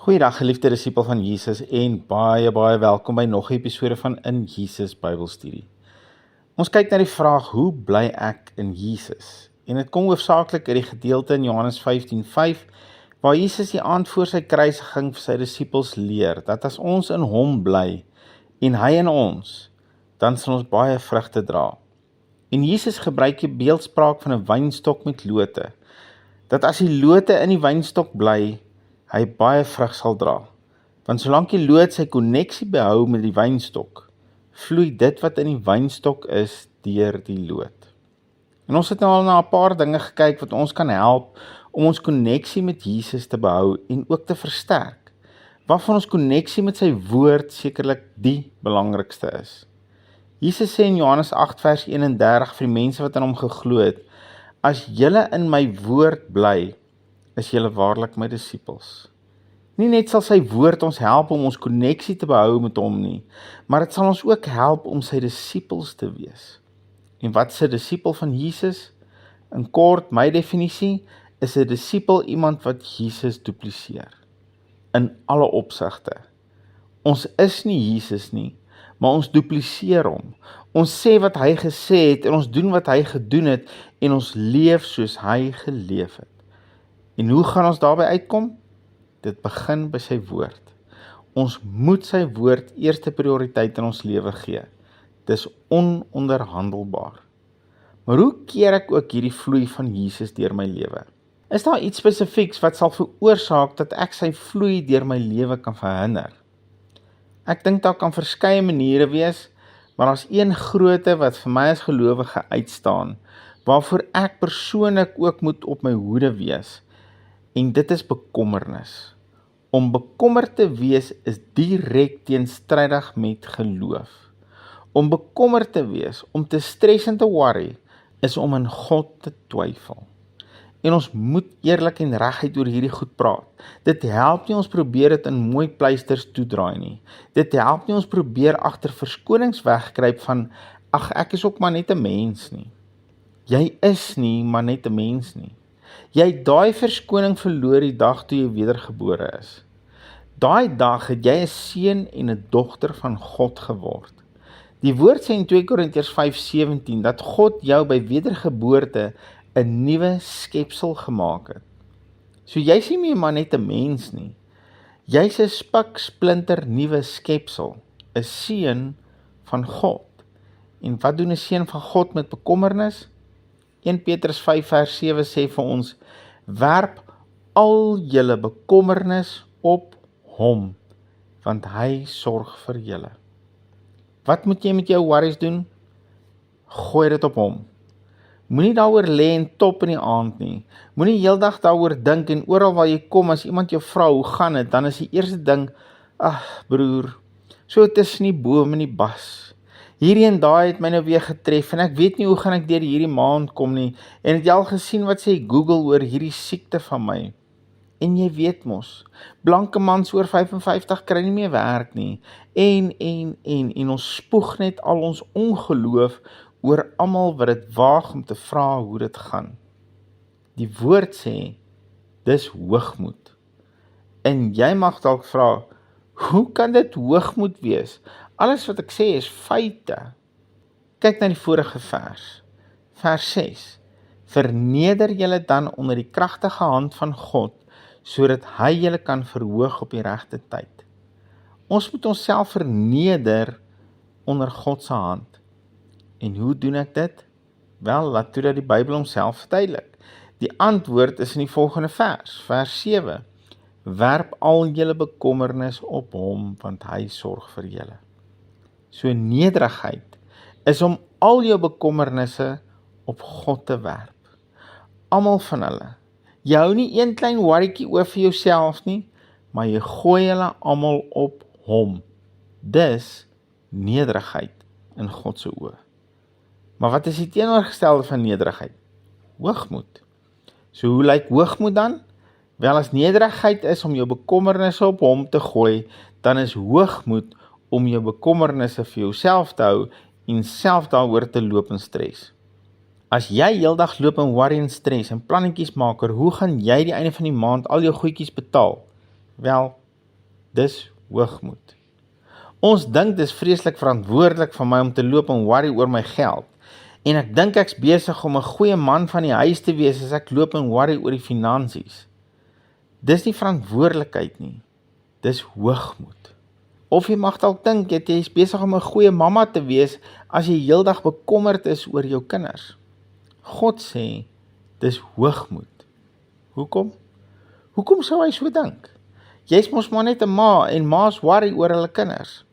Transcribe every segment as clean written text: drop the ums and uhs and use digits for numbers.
Goeiedag geliefde disipel van Jesus en baie welkom by nog 'n episode van In Jesus Bybelstudie. Ons kyk na die vraag, hoe bly ek in Jesus? En dit kom hoofsaaklik uit die gedeelte in Johannes 15:5, waar Jesus die aand voor sy kruisiging vir sy disipels leer, dat as ons in hom bly en hy in ons, dan sal ons baie vrugte dra. En Jesus gebruik die beeldspraak van 'n wynstok met lote, dat as die lote in die wynstok bly, hy baie vrug sal dra. Want solank die loot sy koneksie behou met die wynstok, vloei dit wat in die wynstok is deur die loot. En ons het nou al na 'n paar dinge gekyk wat ons kan help om ons koneksie met Jesus te behou en ook te versterk, waarvan ons koneksie met sy woord sekerlik die belangrikste is. Jesus sê in Johannes 8 vers 31 vir die mense wat aan hom geglo het, as julle in my woord bly, is julle waarlik my disipels. Nie net sal sy woord ons help om ons koneksie te behou met hom nie, maar dit sal ons ook help om sy disipels te wees. En wat is 'n disipel van Jesus? In kort, my definisie, is 'n disipel iemand wat Jesus dupliseer. In alle opsigte. Ons is nie Jesus nie, maar ons dupliseer hom. Ons sê wat hy gesê het en ons doen wat hy gedoen het en ons leef soos hy geleef het. En hoe gaan ons daarby uitkom? Dit begin by sy woord. Ons moet sy woord eerste prioriteit in ons lewe gee. Dis ononderhandelbaar. Maar hoe keer ek ook hierdie vloei van Jesus deur my lewe? Is daar iets spesifieks wat sal veroorsaak dat ek sy vloei deur my lewe kan verhinder? Ek dink daar kan verskeie maniere wees, maar daar's een grootte wat vir my as gelowige uitstaan, waarvoor ek persoonlik ook moet op my hoede wees. En dit is bekommernis. Om bekommerd te wees is direk teenstrydig met geloof. Om bekommerd te wees, om te stres en te worry, is om in God te twyfel. En ons moet eerlik en reguit oor hierdie goed praat. Dit help nie ons probeer dit in mooi pleisters toedraai nie. Dit help nie ons probeer agter verskonings wegkruip van, ag ek is ook maar net 'n mens nie. Jy is nie maar net 'n mens nie. Jy het daai verskoning verloor die dag toe jy wedergebore is. Daai dag het jy 'n seun en 'n dogter van God geword. Die woord sê in 2 Korintiërs 5:17 dat God jou by wedergeboorte 'n nuwe skepsel gemaak het. So jy's nie meer maar net 'n mens nie. Jy's 'n spiksplinter nuwe skepsel, 'n seun van God. En wat doen 'n seun van God met bekommernis? 1 Petrus 5 vers 7 sê vir ons, werp al julle bekommernis op hom, want hy sorg vir julle. Wat moet jy met jou worries doen? Gooi dit op hom. Moenie daaroor lê en top in die aand nie. Moenie heeldag daaroor dink en oral waar jy kom, as iemand jou vra, hoe gaan dit, dan is die eerste ding, ag broer, so tussen die boom en die bas. Hierdie en daai het my nou weer getref en ek weet nie hoe gaan ek deur hierdie maand kom nie. En het jy al gesien wat sê Google oor hierdie siekte van my? En jy weet mos, blanke mans oor 55 kry nie meer werk nie. En ons spoeg net al ons ongeloof oor almal wat dit waag om te vra hoe dit gaan. Die woord sê, dis hoogmoed. En jy mag dalk vra, hoe kan dit hoogmoed wees? Alles wat ek sê is feite. Kyk na die vorige vers. Vers 6. Verneder julle dan onder die kragtige hand van God, sodat hy julle kan verhoog op die regte tyd. Ons moet onsself verneder onder God se hand. En hoe doen ek dit? Wel, laat toe dat die Bybel homself verduidelik. Die antwoord is in die volgende vers 7. Werp al julle bekommernis op hom, want hy sorg vir julle. So nederigheid is om al jou bekommernisse op God te werp. Almal van hulle. Jy hou nie een klein worrytjie oor vir jouself nie, maar jy gooi hulle almal op hom. Dis nederigheid in God se oë. Maar wat is die teenoorgestelde van nederigheid? Hoogmoed. So hoe lyk hoogmoed dan? Wel, as nederigheid is om jou bekommernisse op hom te gooi, dan is hoogmoed om jou bekommernisse vir jouself te hou en self daaroor te loop en stres. As jy heeldag loop en worry en stres en plannetjies maak oor hoe gaan jy die einde van die maand al jou goedjies betaal, wel, Dis hoogmoed. Ons dink dis vreeslik verantwoordelik van my om te loop en worry oor my geld. En ek dink ek's besig om 'n goeie man van die huis te wees as ek loop en worry oor die finansies. Dis nie verantwoordelikheid nie, dis hoogmoed. Of jy mag dalk dink jy is besig om 'n goeie mamma te wees as jy heeldag bekommerd is oor jou kinders. God sê, dis hoogmoed. Hoekom? Hoekom sou hy so dink? Jy's mos maar net 'n ma en ma's worry oor hulle kinders.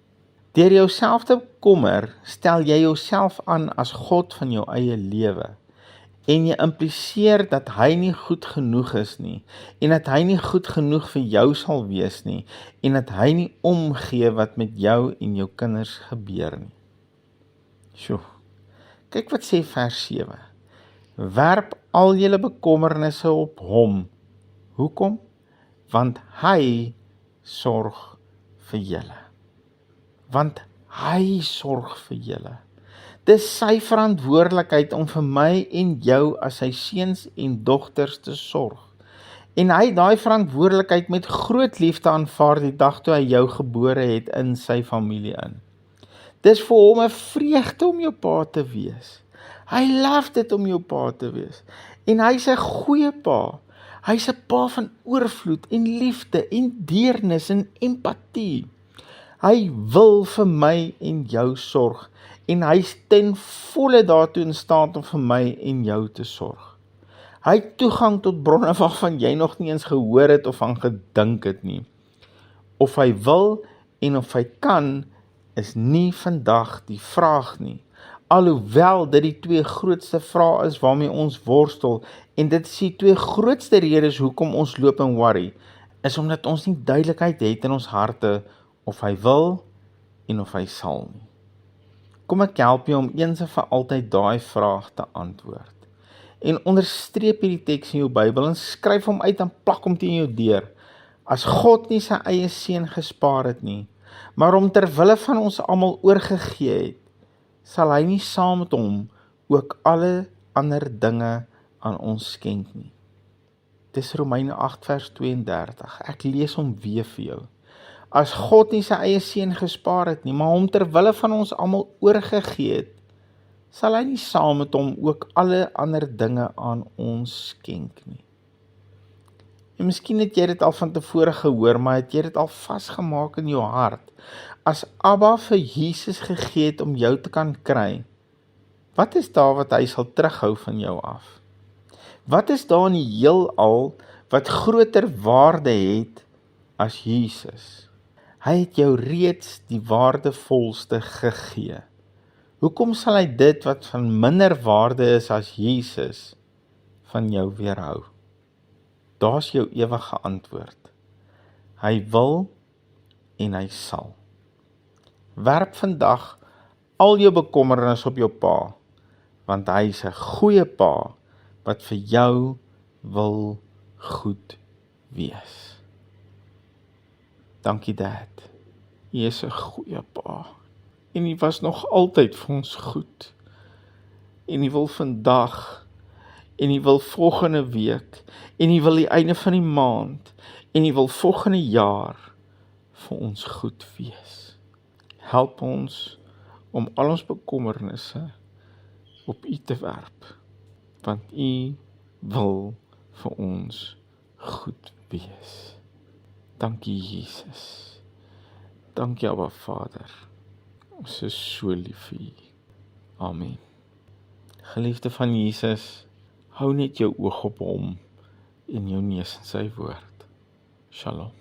Deur jouself te bekommer, stel jy jouself aan as God van jou eie lewe. En jy impliseer dat hy nie goed genoeg is nie, en dat hy nie goed genoeg vir jou sal wees nie, en dat hy nie omgee wat met jou en jou kinders gebeur nie. Sjoe, kyk wat sê vers 7. Werp al julle bekommernisse op hom. Hoekom? Want hy sorg vir julle. Want hy sorg vir julle. Dis sy verantwoordelikheid om vir my en jou as sy seuns en dogters te sorg. En hy het daai verantwoordelikheid met groot liefde aanvaar die dag toe hy jou gebore het in sy familie in. Dis vir hom 'n vreugde om jou pa te wees. Hy love dit om jou pa te wees. En hy's 'n goeie pa. Hy's 'n pa van oorvloed en liefde en deernis en empatie. Hy wil vir my en jou sorg. En hy is ten volle daartoe in staat om vir my en jou te sorg. Hy het toegang tot bronne waarvan jy nog nie eens gehoor het of aan gedink het nie. Of hy wil en of hy kan, is nie vandag die vraag nie. Alhoewel dit die twee grootste vrae is waarmee ons worstel, en dit is die twee grootste redes hoekom ons loop en worry, is omdat ons nie duidelikheid het in ons harte of hy wil en of hy sal nie. Kom ek help jou om eens en vir altyd daai vraag te antwoord. En onderstreep hierdie teks in jou Bybel en skryf hom uit en plak hom teen jou deur. As God nie sy eie seun gespaar het nie, maar hom ter wille van ons almal oorgegee het, sal hy nie saam met hom ook alle ander dinge aan ons skenk nie. Dis Romeine 8 vers 32. Ek lees hom weer vir jou. As God nie sy eie seun gespaar het nie, maar hom ter wille van ons almal oorgegee het, sal hy nie saam met hom ook alle ander dinge aan ons skenk nie. En miskien het jy dit al van tevore gehoor, maar het jy dit al vasgemaak in jou hart? As Abba vir Jesus gegee het om jou te kan kry, wat is daar wat hy sal terughou van jou af? Wat is daar in die heelal wat groter waarde het as Jesus? Hy het jou reeds die waardevolste gegee. Hoekom sal hy dit wat van minder waarde is as Jesus van jou weerhou? Daar's jou ewige antwoord. Hy wil en hy sal. Werp vandag al jou bekommernis op jou pa, want hy is 'n goeie pa wat vir jou wil goed wees. Dankie Dad. U is 'n goeie pa. En U was nog altyd vir ons goed. En U wil vandag, en U wil volgende week, en U wil die einde van die maand, en U wil volgende jaar vir ons goed wees. Help ons om al ons bekommernisse op U te werp, want U wil vir ons goed wees. Dankie Jesus. Dankie Abba Vader. Ons is so lief vir U. Amen. Geliefde van Jesus, hou net jou oog op hom en jou neus in sy woord. Shalom.